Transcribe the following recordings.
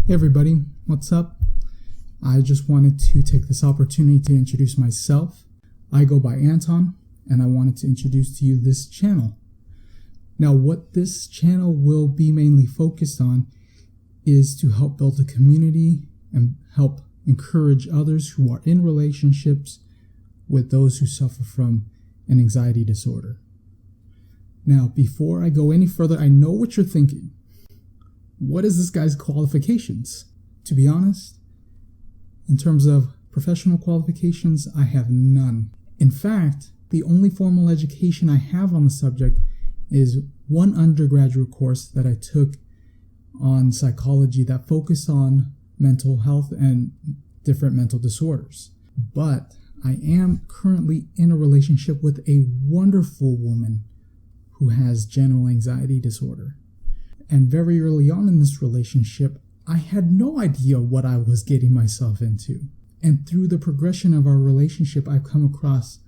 Hey everybody, what's up? I just wanted to take this opportunity to introduce myself. I go by Anton, and I wanted to introduce to you this channel. Now, what this channel will be mainly focused on is to help build a community and help encourage others who are in relationships with those who suffer from an anxiety disorder. Now, before I go any further, I know what you're thinking. What is this guy's qualifications? To be honest, in terms of professional qualifications, I have none. In fact, the only formal education I have on the subject is one undergraduate course that I took on psychology that focused on mental health and different mental disorders. But I am currently in a relationship with a wonderful woman who has general anxiety disorder. And very early on in this relationship, I had no idea what I was getting myself into. And through the progression of our relationship, I've come across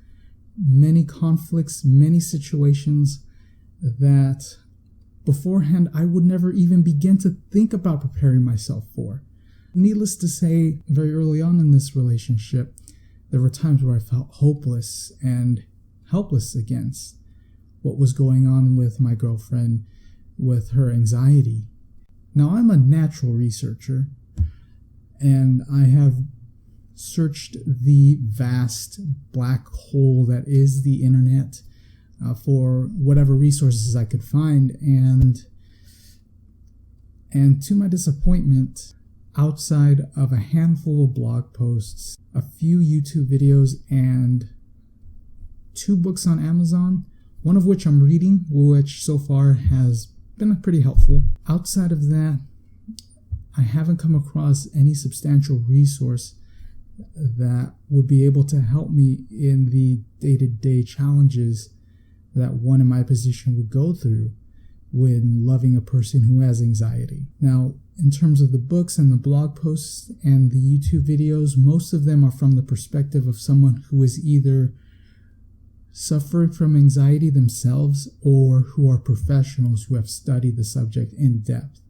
many conflicts, many situations that beforehand I would never even begin to think about preparing myself for. Needless to say, very early on in this relationship, there were times where I felt hopeless and helpless against what was going on with my girlfriend, with her anxiety. Now, I'm a natural researcher, and I have searched the vast black hole that is the internet for whatever resources I could find, and to my disappointment, outside of a handful of blog posts, a few YouTube videos, and 2 books on Amazon, one of which I'm reading, which so far has been pretty helpful. Outside of that, I haven't come across any substantial resource that would be able to help me in the day-to-day challenges that one in my position would go through when loving a person who has anxiety. Now, in terms of the books and the blog posts and the YouTube videos, most of them are from the perspective of someone who is either suffering from anxiety themselves or who are professionals who have studied the subject in depth.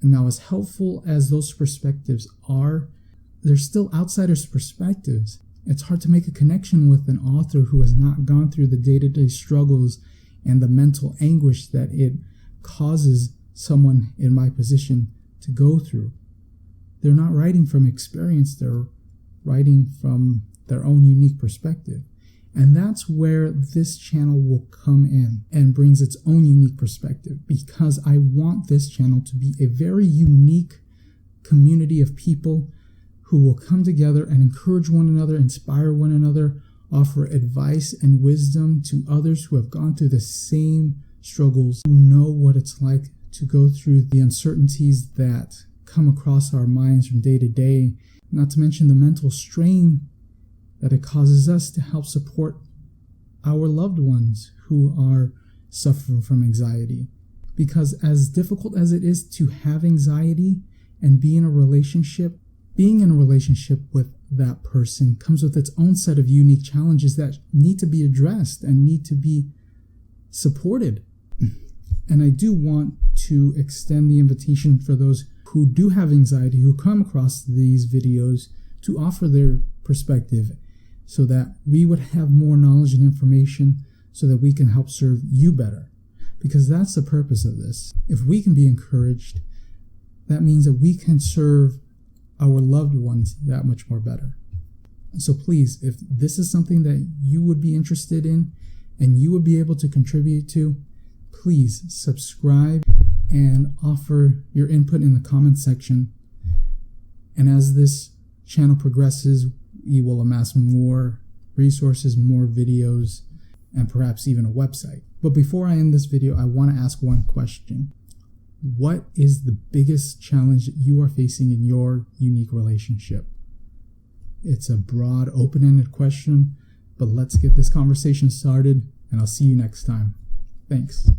And now, as helpful as those perspectives are, they're still outsiders' perspectives. It's hard to make a connection with an author who has not gone through the day-to-day struggles and the mental anguish that it causes someone in my position to go through. They're not writing from experience, they're writing from their own unique perspective. And that's where this channel will come in and brings its own unique perspective, because I want this channel to be a very unique community of people who will come together and encourage one another, inspire one another, offer advice and wisdom to others who have gone through the same struggles, who know what it's like to go through the uncertainties that come across our minds from day to day, not to mention the mental strain that it causes us to help support our loved ones who are suffering from anxiety. Because as difficult as it is to have anxiety and be in a relationship, being in a relationship with that person comes with its own set of unique challenges that need to be addressed and need to be supported. And I do want to extend the invitation for those who do have anxiety, who come across these videos, to offer their perspective so that we would have more knowledge and information so that we can help serve you better. Because that's the purpose of this. If we can be encouraged, that means that we can serve our loved ones that much more better. So please, if this is something that you would be interested in and you would be able to contribute to, please subscribe and offer your input in the comment section. And as this channel progresses, we will amass more resources, more videos, and perhaps even a website. But before I end this video, I want to ask one question. What is the biggest challenge that you are facing in your unique relationship? It's a broad, open-ended question, but let's get this conversation started, and I'll see you next time. Thanks.